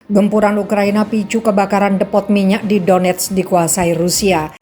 Gempuran Ukraina picu kebakaran depot minyak di Donetsk dikuasai Rusia.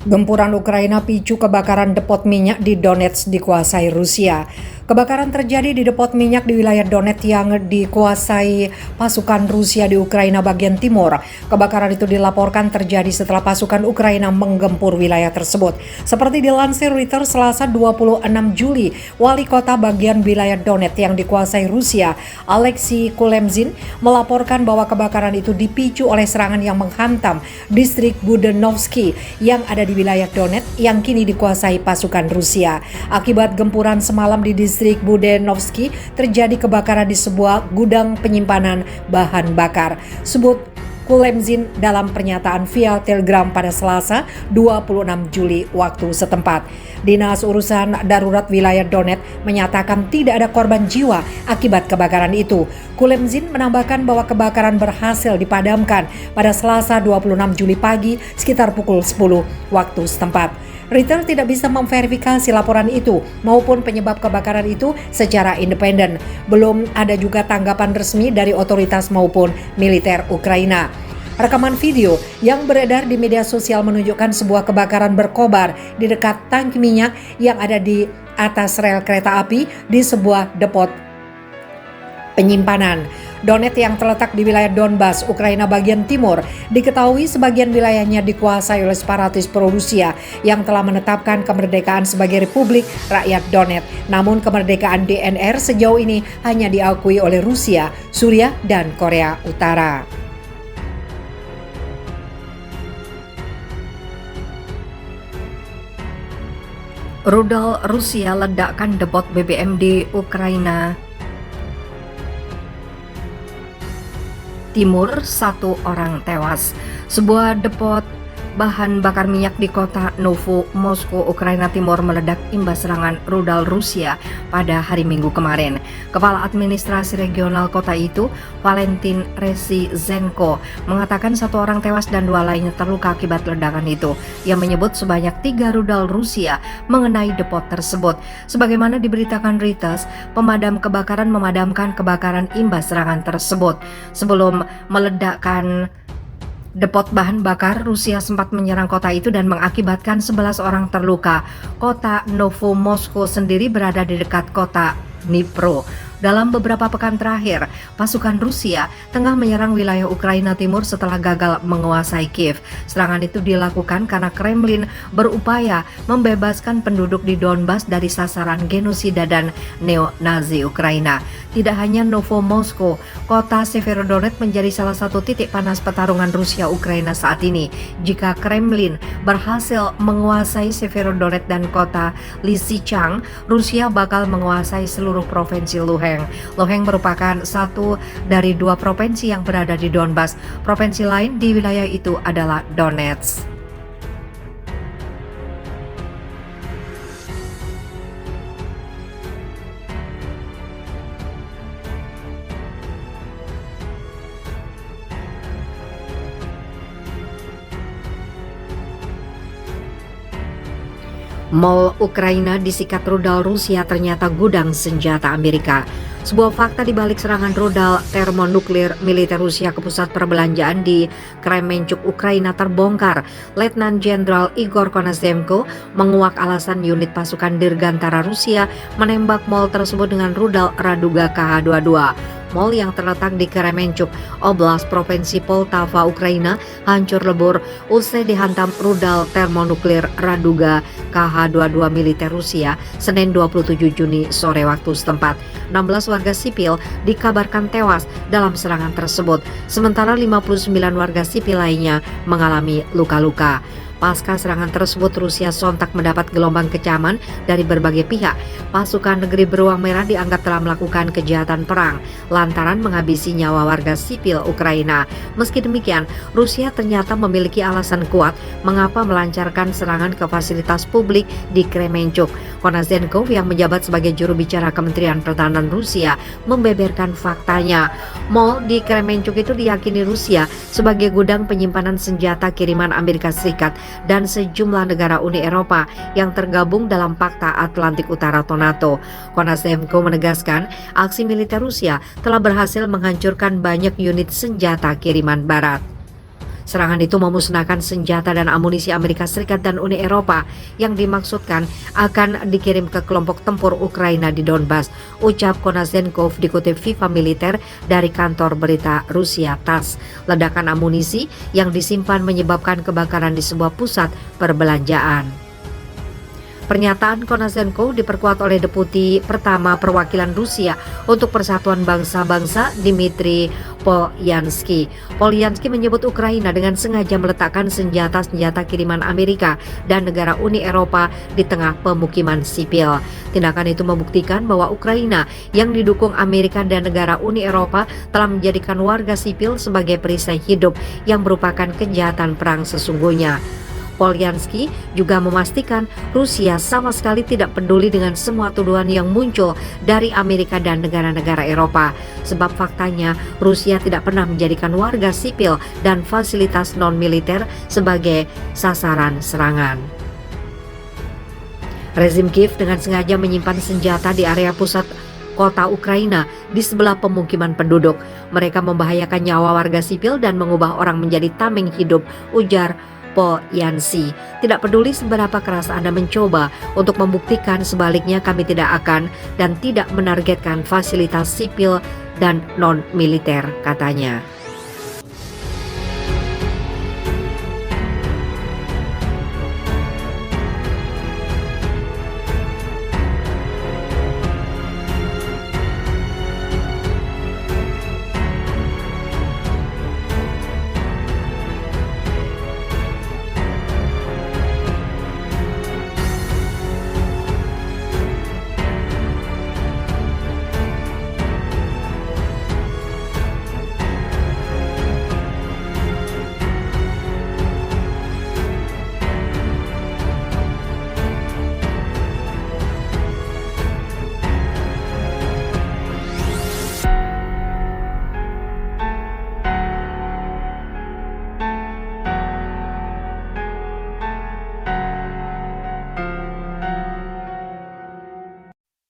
Gempuran Ukraina picu kebakaran depot minyak di Donetsk dikuasai Rusia. Kebakaran terjadi di depot minyak di wilayah Donetsk yang dikuasai pasukan Rusia di Ukraina bagian timur. Kebakaran itu dilaporkan terjadi setelah pasukan Ukraina menggempur wilayah tersebut. Seperti dilansir Reuters Selasa 26 Juli, wali kota bagian wilayah Donetsk yang dikuasai Rusia, Alexei Kulemzin, melaporkan bahwa kebakaran itu dipicu oleh serangan yang menghantam distrik Budenovsky yang ada di wilayah Donetsk yang kini dikuasai pasukan Rusia. Akibat gempuran semalam di distrik Budenovsky, terjadi kebakaran di sebuah gudang penyimpanan bahan bakar. Sebut Kulemzin dalam pernyataan via Telegram pada Selasa 26 Juli waktu setempat. Dinas Urusan Darurat Wilayah Donetsk menyatakan tidak ada korban jiwa akibat kebakaran itu. Kulemzin menambahkan bahwa kebakaran berhasil dipadamkan pada Selasa 26 Juli pagi sekitar pukul 10 waktu setempat. Reuters tidak bisa memverifikasi laporan itu maupun penyebab kebakaran itu secara independen. Belum ada juga tanggapan resmi dari otoritas maupun militer Ukraina. Rekaman video yang beredar di media sosial menunjukkan sebuah kebakaran berkobar di dekat tangki minyak yang ada di atas rel kereta api di sebuah depot penyimpanan. Donetsk yang terletak di wilayah Donbas, Ukraina bagian timur, diketahui sebagian wilayahnya dikuasai oleh separatis pro-Rusia yang telah menetapkan kemerdekaan sebagai Republik Rakyat Donetsk. Namun kemerdekaan DNR sejauh ini hanya diakui oleh Rusia, Suriah, dan Korea Utara. Rudal Rusia ledakkan depot BBM di Ukraina Timur, 1 orang tewas. Sebuah depot bahan bakar minyak di kota Novo, Moskow, Ukraina Timur meledak imbas serangan rudal Rusia pada hari Minggu kemarin. Kepala Administrasi Regional kota itu, Valentin Rezizenko, mengatakan 1 orang tewas dan 2 lainnya terluka akibat ledakan itu. Ia menyebut sebanyak 3 rudal Rusia mengenai depot tersebut. Sebagaimana diberitakan Reuters, pemadam kebakaran memadamkan kebakaran imbas serangan tersebut. Sebelum meledakkan depot bahan bakar, Rusia sempat menyerang kota itu dan mengakibatkan 11 orang terluka. Kota Novo Moskow sendiri berada di dekat kota Dnipro. Dalam beberapa pekan terakhir, pasukan Rusia tengah menyerang wilayah Ukraina Timur setelah gagal menguasai Kiev. Serangan itu dilakukan karena Kremlin berupaya membebaskan penduduk di Donbas dari sasaran genosida dan neo-Nazi Ukraina. Tidak hanya Novo Moskow, kota Severodonetsk menjadi salah satu titik panas pertarungan Rusia-Ukraina saat ini. Jika Kremlin berhasil menguasai Severodonetsk dan kota Lysychansk, Rusia bakal menguasai seluruh provinsi Luhansk. Luhansk merupakan satu dari 2 provinsi yang berada di Donbas. Provinsi lain di wilayah itu adalah Donetsk. Mall Ukraina disikat rudal Rusia ternyata gudang senjata Amerika. Sebuah fakta di balik serangan rudal termonuklir militer Rusia ke pusat perbelanjaan di Kremenchuk, Ukraina terbongkar. Letnan Jenderal Igor Konashenko menguak alasan unit pasukan Dirgantara Rusia menembak mall tersebut dengan rudal Raduga KH-22. Mall yang terletak di Kremenchuk, Oblast, Provinsi Poltava, Ukraina, hancur lebur usai dihantam rudal termonuklir Raduga KH-22 militer Rusia Senin 27 Juni sore waktu setempat. 16 warga sipil dikabarkan tewas dalam serangan tersebut, sementara 59 warga sipil lainnya mengalami luka-luka. Pasca serangan tersebut, Rusia sontak mendapat gelombang kecaman dari berbagai pihak. Pasukan negeri beruang merah dianggap telah melakukan kejahatan perang lantaran menghabisi nyawa warga sipil Ukraina. Meski demikian, Rusia ternyata memiliki alasan kuat mengapa melancarkan serangan ke fasilitas publik di Kremenchuk. Konazenkov yang menjabat sebagai juru bicara Kementerian Pertahanan Rusia membeberkan faktanya. Mall di Kremenchuk itu diyakini Rusia sebagai gudang penyimpanan senjata kiriman Amerika Serikat dan sejumlah negara Uni Eropa yang tergabung dalam Pakta Atlantik Utara atau NATO. Konazenkov menegaskan aksi militer Rusia telah berhasil menghancurkan banyak unit senjata kiriman Barat. Serangan itu memusnahkan senjata dan amunisi Amerika Serikat dan Uni Eropa yang dimaksudkan akan dikirim ke kelompok tempur Ukraina di Donbas, ucap Konazenkov dikutip Viva Militer dari kantor berita Rusia TASS. Ledakan amunisi yang disimpan menyebabkan kebakaran di sebuah pusat perbelanjaan. Pernyataan Konazenkov diperkuat oleh Deputi Pertama Perwakilan Rusia untuk Persatuan Bangsa-Bangsa Dmitry Polyansky. Polyansky menyebut Ukraina dengan sengaja meletakkan senjata-senjata kiriman Amerika dan negara Uni Eropa di tengah pemukiman sipil. Tindakan itu membuktikan bahwa Ukraina yang didukung Amerika dan negara Uni Eropa telah menjadikan warga sipil sebagai perisai hidup yang merupakan kejahatan perang sesungguhnya. Polyansky juga memastikan Rusia sama sekali tidak peduli dengan semua tuduhan yang muncul dari Amerika dan negara-negara Eropa. Sebab faktanya Rusia tidak pernah menjadikan warga sipil dan fasilitas non-militer sebagai sasaran serangan. Rezim Kiev dengan sengaja menyimpan senjata di area pusat kota Ukraina di sebelah pemukiman penduduk. Mereka membahayakan nyawa warga sipil dan mengubah orang menjadi tameng hidup, ujar Polyansky. Tidak peduli seberapa keras Anda mencoba untuk membuktikan sebaliknya, kami tidak akan dan tidak menargetkan fasilitas sipil dan non-militer, katanya.